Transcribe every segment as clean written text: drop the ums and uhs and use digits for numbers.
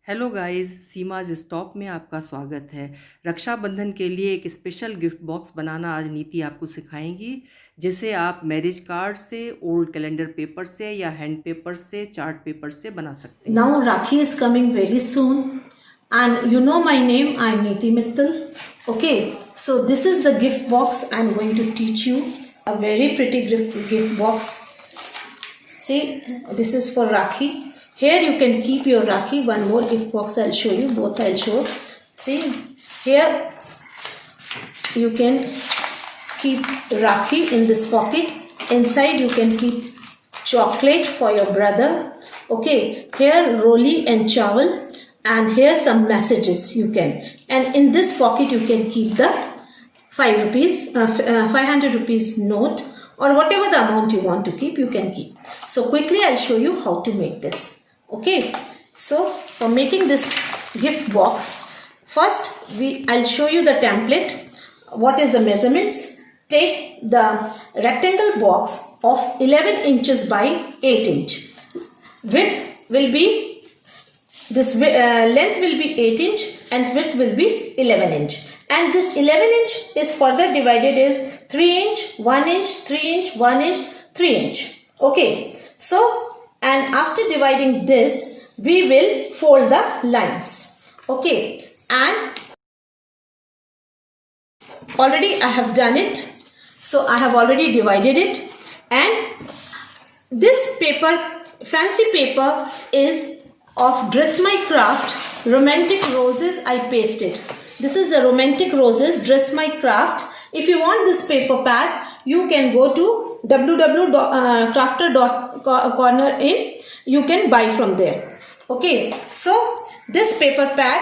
Hello guys, Seema's stock में आपका स्वागत है। रक्षाबंधन के लिए एक स्पेशल गिफ्ट बॉक्स बनाना आज नीति आपको सिखाएंगी, जिसे आप मैरिज कार्ड से, ओल्ड कैलेंडर पेपर से या हैंड पेपर से, चार्ट पेपर से बना सकते हैं। Now Rakhi is coming very soon, and you know my name, I'm Neeti Mittal. Okay, so this is the gift box. I'm going to teach you a very pretty gift box. See, this is for Rakhi. Here you can keep your Rakhi. One more gift box I'll show you, both I'll show. See, here you can keep Rakhi in this pocket. Inside you can keep chocolate for your brother. Okay, here roli and chawal, and here some messages you can. And in this pocket you can keep the 500 rupees note, or whatever the amount you want to keep, you can keep. So quickly I'll show you how to make this. Okay, so for making this gift box, first I'll show you the template. What is the measurements? Take the rectangle box of 11 inches by 8 inch. Width will be, this length will be 8 inch and width will be 11 inch. And this 11 inch is further divided as 3 inch, 1 inch, 3 inch, 1 inch, 3 inch. Okay, so and after dividing this, we will fold the lines. Okay, and already I have done it. So I have already divided it, and this paper, fancy paper, is of Dress My Craft Romantic Roses. I pasted. This is the Romantic Roses Dress My Craft. If you want this paper pad, you can go to www.crafter.corner in. You can buy from there. Okay, so this paper pad,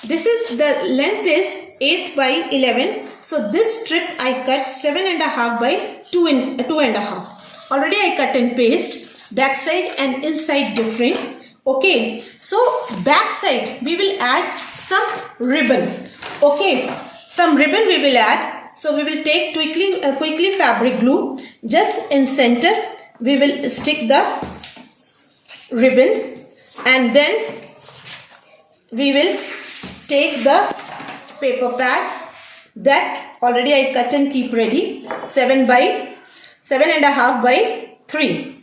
this is the length is 8 by 11. So this strip I cut 7.5 by 2.5. Already I cut and paste. Back side and inside different. Okay, so back side we will add some ribbon. Okay, some ribbon we will add. So we will take quickly fabric glue. Just in center we will stick the ribbon, and then we will take the paper pad that already I cut and keep ready, 7.5 by 3.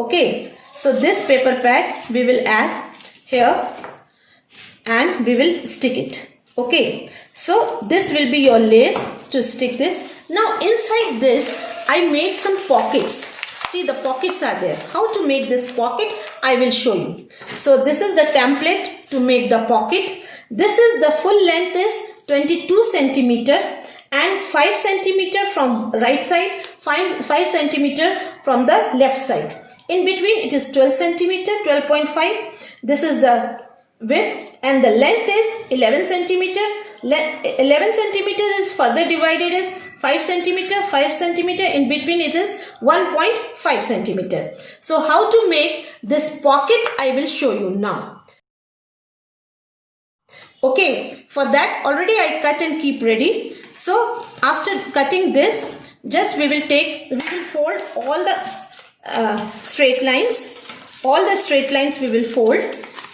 Okay, so this paper pad we will add here and we will stick it. Okay, so this will be your lace to stick this. Now inside this I made some pockets. See, the pockets are there. How to make this pocket I will show you. So this is the template to make the pocket. This is the full length is 22 centimeter and 5 centimeter from right side, 5 centimeter from the left side. In between it is 12 centimeter, 12.5. This is the width, and the length is 11 centimeter. 11 centimeter is further divided as 5 centimeter, 5 centimeter. In between it is 1.5 centimeter. So how to make this pocket I will show you now. Okay, for that already I cut and keep ready. So after cutting this, just we will fold all the straight lines. All the straight lines we will fold.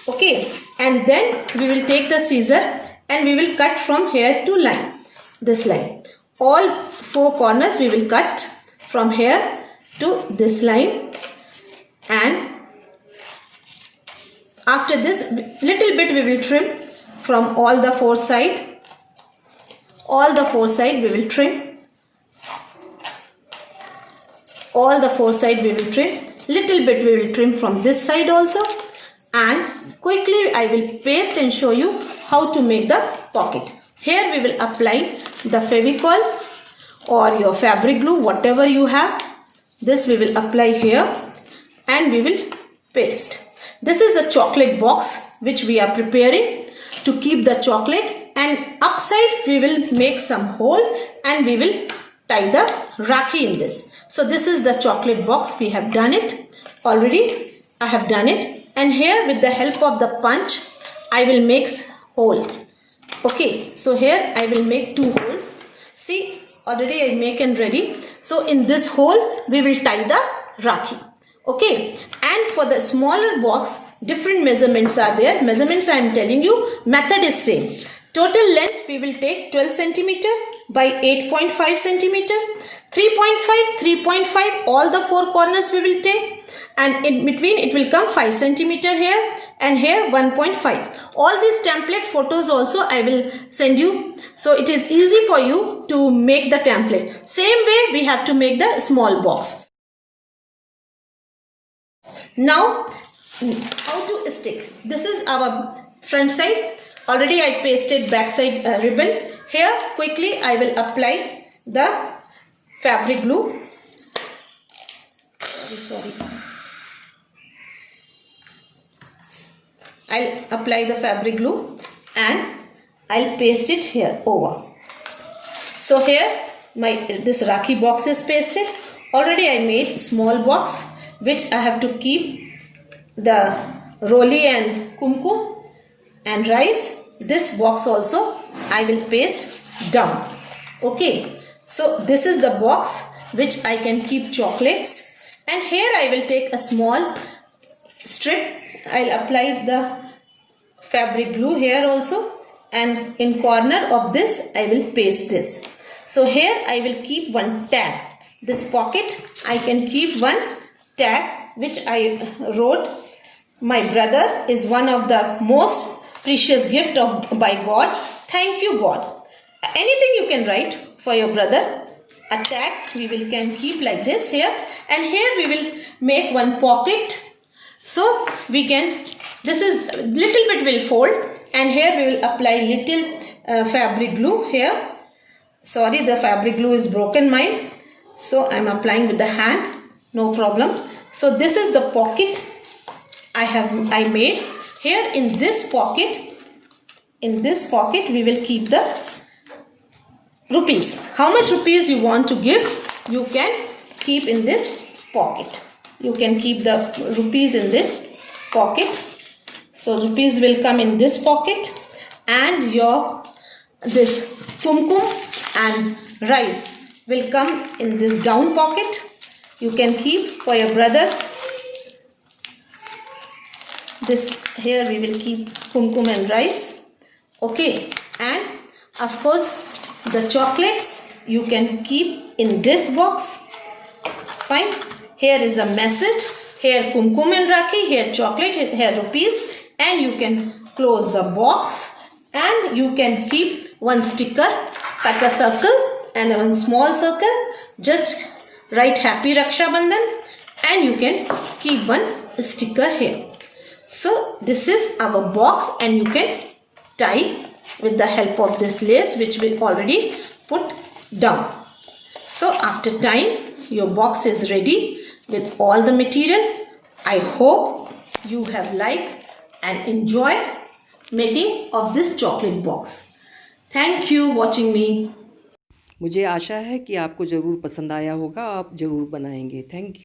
Okay, and then we will take the scissor and we will cut from here to line. This line. All 4 corners we will cut from here to this line, and after this little bit we will trim from all the 4 sides. All the 4 sides we will trim. All the 4 sides we will trim. Little bit we will trim from this side also. And quickly I will paste and show you how to make the pocket. Here we will apply the Fevicol or your fabric glue, whatever you have. This we will apply here and we will paste. This is a chocolate box which we are preparing to keep the chocolate, and upside we will make some hole and we will tie the Rakhi in this. So this is the chocolate box. We have done it already. I have done it, and here with the help of the punch I will make hole. Okay, so here I will make 2 holes. See, already I make and ready. So in this hole we will tie the Rakhi. Okay, and for the smaller box, different measurements are there. Measurements I am telling you, method is same. Total length we will take 12 centimeter by 8.5 centimeter, 3.5, 3.5, all the four corners we will take, and in between it will come 5 centimeter here and here 1.5. All these template photos also I will send you, so it is easy for you to make the template. Same way we have to make the small box. Now, how to stick? This is our front side. Already I pasted back side ribbon. Here quickly I will apply the fabric glue. Sorry. I'll apply the fabric glue and I'll paste it here over. So here this Rakhi box is pasted. Already I made small box which I have to keep the roli and kumkum and rice. This box also I will paste down. Okay, so this is the box which I can keep chocolates, and here I will take a small strip. I'll apply the fabric glue here also, and in corner of this I will paste this. So here I will keep one tag. This pocket I can keep one tag which I wrote, my brother is one of the most precious gift by God. Thank you God. Anything you can write for your brother. A tag we can keep like this here, and here we will make one pocket. So we can, this is little bit will fold, and here we will apply little fabric glue here. Sorry, the fabric glue is broken mine, so I am applying with the hand, no problem. So this is the pocket I made. Here in this pocket we will keep the rupees. How much rupees you want to give, you can keep in this pocket. You can keep the rupees in this pocket. So rupees will come in this pocket, and your this kumkum and rice will come in this down pocket. You can keep for your brother. This here we will keep kumkum and rice. Okay, and of course the chocolates you can keep in this box. Fine. Here is a message. Here kumkum and Rakhi, here chocolate, here rupees, and you can close the box, and you can keep one sticker, cut a circle and one small circle, just write Happy Raksha Bandhan, and you can keep one sticker here. So this is our box, and you can tie with the help of this lace which we already put down. So after tying, your box is ready with all the material. I hope you have liked and enjoyed making of this chocolate box. Thank you watching me. मुझे आशा है कि आपको ज़रूर पसंद आया होगा, आप ज़रूर बनाएंगे। Thank you.